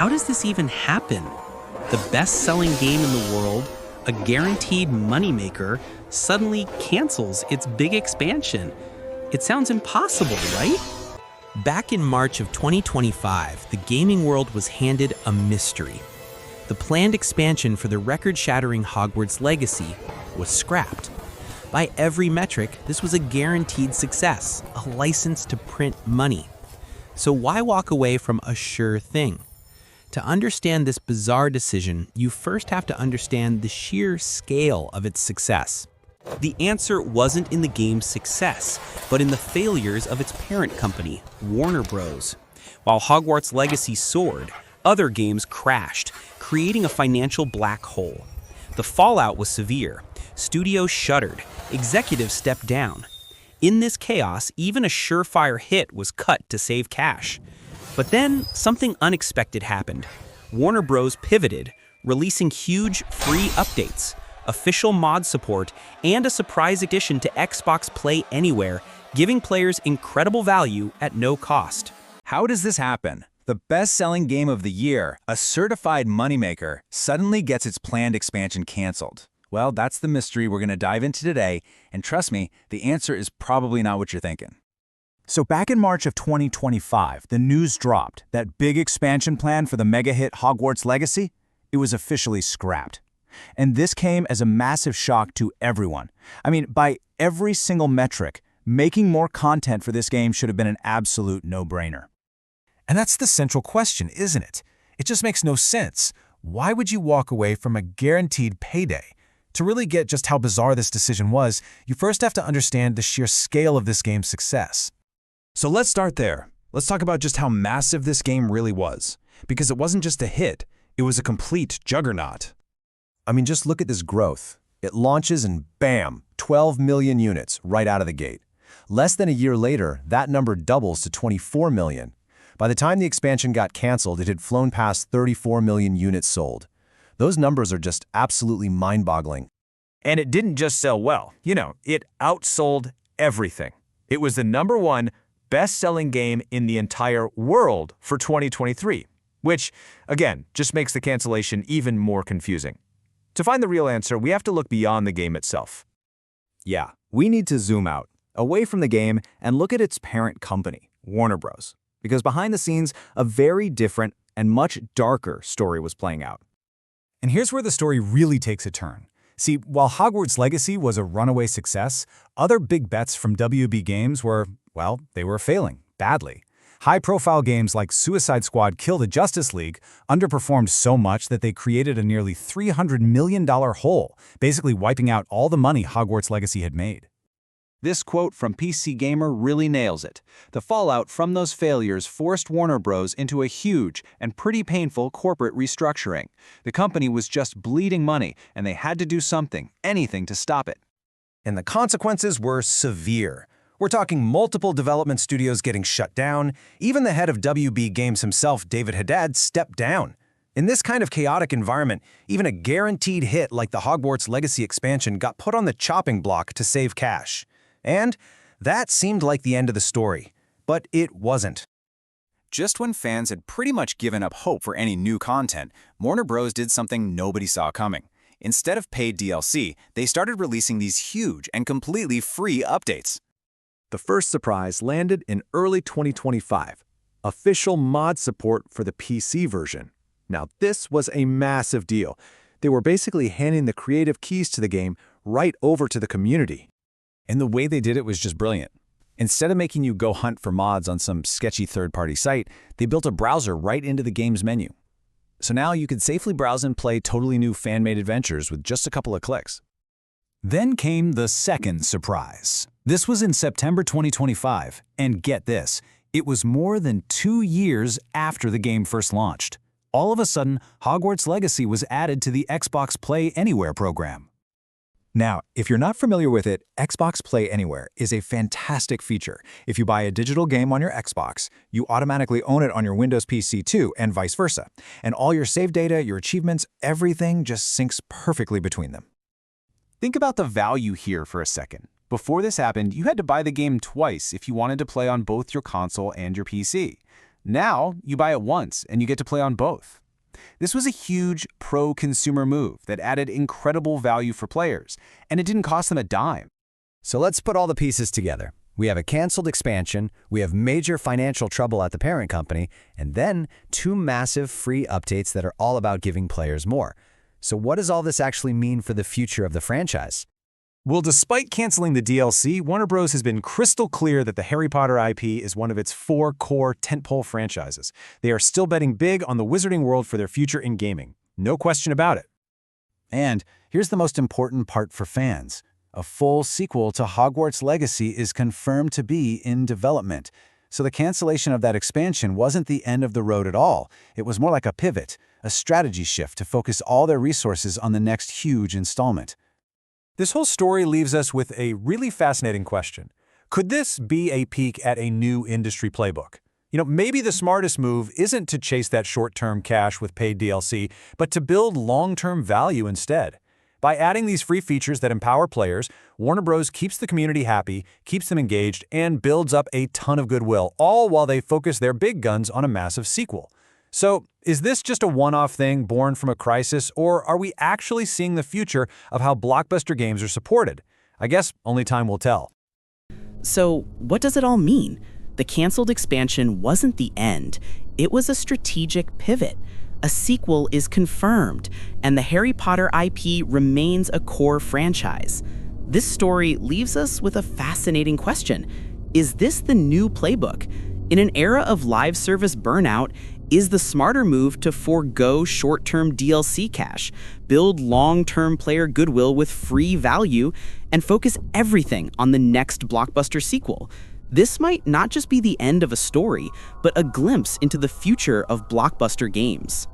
how does this even happen? The best-selling game in the world, a guaranteed moneymaker, suddenly cancels its big expansion. It sounds impossible, right? Back in March of 2025, the gaming world was handed a mystery. The planned expansion for the record-shattering Hogwarts Legacy was scrapped. By every metric, this was a guaranteed success, a license to print money. So why walk away from a sure thing? To understand this bizarre decision, you first have to understand the sheer scale of its success. The answer wasn't in the game's success, but in the failures of its parent company, Warner Bros. While Hogwarts Legacy soared, other games crashed, creating a financial black hole. The fallout was severe. Studios shuttered, executives stepped down. In this chaos, even a surefire hit was cut to save cash. But then, something unexpected happened. Warner Bros. Pivoted, releasing huge free updates, official mod support, and a surprise addition to Xbox Play Anywhere, giving players incredible value at no cost. How does this happen? The best-selling game of the year, a certified moneymaker, suddenly gets its planned expansion canceled. Well, that's the mystery we're going to dive into today, and trust me, the answer is probably not what you're thinking. So back in March of 2025, the news dropped. That big expansion plan for the mega-hit Hogwarts Legacy, it was officially scrapped. And this came as a massive shock to everyone. I mean, by every single metric, making more content for this game should have been an absolute no-brainer. And that's the central question, isn't it? It just makes no sense. Why would you walk away from a guaranteed payday? To really get just how bizarre this decision was, you first have to understand the sheer scale of this game's success. So let's start there. Let's talk about just how massive this game really was. Because it wasn't just a hit, it was a complete juggernaut. I mean, just look at this growth. It launches and bam, 12 million units right out of the gate. Less than a year later, that number doubles to 24 million. By the time the expansion got canceled, it had flown past 34 million units sold. Those numbers are just absolutely mind-boggling. And it didn't just sell well. It outsold everything. It was the #1 best-selling game in the entire world for 2023, which, again, just makes the cancellation even more confusing. To find the real answer, we have to look beyond the game itself. Yeah, we need to zoom out, away from the game, and look at its parent company, Warner Bros. Because behind the scenes, a very different and much darker story was playing out. And here's where the story really takes a turn. See, while Hogwarts Legacy was a runaway success, other big bets from WB Games were, well, they were failing badly. High-profile games like Suicide Squad Kill the Justice League underperformed so much that they created a nearly $300 million hole, basically wiping out all the money Hogwarts Legacy had made. This quote from PC Gamer really nails it. The fallout from those failures forced Warner Bros. Into a huge and pretty painful corporate restructuring. The company was just bleeding money, and they had to do something, anything to stop it. And the consequences were severe. We're talking multiple development studios getting shut down. Even the head of WB Games himself, David Haddad, stepped down. In this kind of chaotic environment, even a guaranteed hit like the Hogwarts Legacy expansion got put on the chopping block to save cash. And that seemed like the end of the story. But it wasn't. Just when fans had pretty much given up hope for any new content, Warner Bros. Did something nobody saw coming. Instead of paid DLC, they started releasing these huge and completely free updates. The first surprise landed in early 2025. Official mod support for the PC version. Now, this was a massive deal. They were basically handing the creative keys to the game right over to the community. And the way they did it was just brilliant. Instead of making you go hunt for mods on some sketchy third-party site, they built a browser right into the game's menu. So now you could safely browse and play totally new fan-made adventures with just a couple of clicks. Then came the second surprise. This was in September 2025, and get this, it was more than 2 years after the game first launched. All of a sudden, Hogwarts Legacy was added to the Xbox Play Anywhere program. Now, if you're not familiar with it, Xbox Play Anywhere is a fantastic feature. If you buy a digital game on your Xbox, you automatically own it on your Windows PC too, and vice versa. And all your save data, your achievements, everything just syncs perfectly between them. Think about the value here for a second. Before this happened, you had to buy the game twice if you wanted to play on both your console and your PC. Now, you buy it once and you get to play on both. This was a huge pro-consumer move that added incredible value for players, and it didn't cost them a dime. So let's put all the pieces together. We have a canceled expansion, we have major financial trouble at the parent company, and then 2 massive free updates that are all about giving players more. So what does all this actually mean for the future of the franchise? Well, despite canceling the DLC, Warner Bros. Has been crystal clear that the Harry Potter IP is one of its 4 core tentpole franchises. They are still betting big on the Wizarding World for their future in gaming. No question about it. And here's the most important part for fans. A full sequel to Hogwarts Legacy is confirmed to be in development. So the cancellation of that expansion wasn't the end of the road at all. It was more like a pivot, a strategy shift to focus all their resources on the next huge installment. This whole story leaves us with a really fascinating question. Could this be a peek at a new industry playbook? Maybe the smartest move isn't to chase that short-term cash with paid DLC, but to build long-term value instead. By adding these free features that empower players, Warner Bros. Keeps the community happy, keeps them engaged, and builds up a ton of goodwill, all while they focus their big guns on a massive sequel. So, is this just a one-off thing born from a crisis, or are we actually seeing the future of how blockbuster games are supported? I guess only time will tell. So, what does it all mean? The canceled expansion wasn't the end. It was a strategic pivot. A sequel is confirmed, and the Harry Potter IP remains a core franchise. This story leaves us with a fascinating question. Is this the new playbook? In an era of live service burnout, is the smarter move to forego short-term DLC cash, build long-term player goodwill with free value, and focus everything on the next blockbuster sequel? This might not just be the end of a story, but a glimpse into the future of blockbuster games.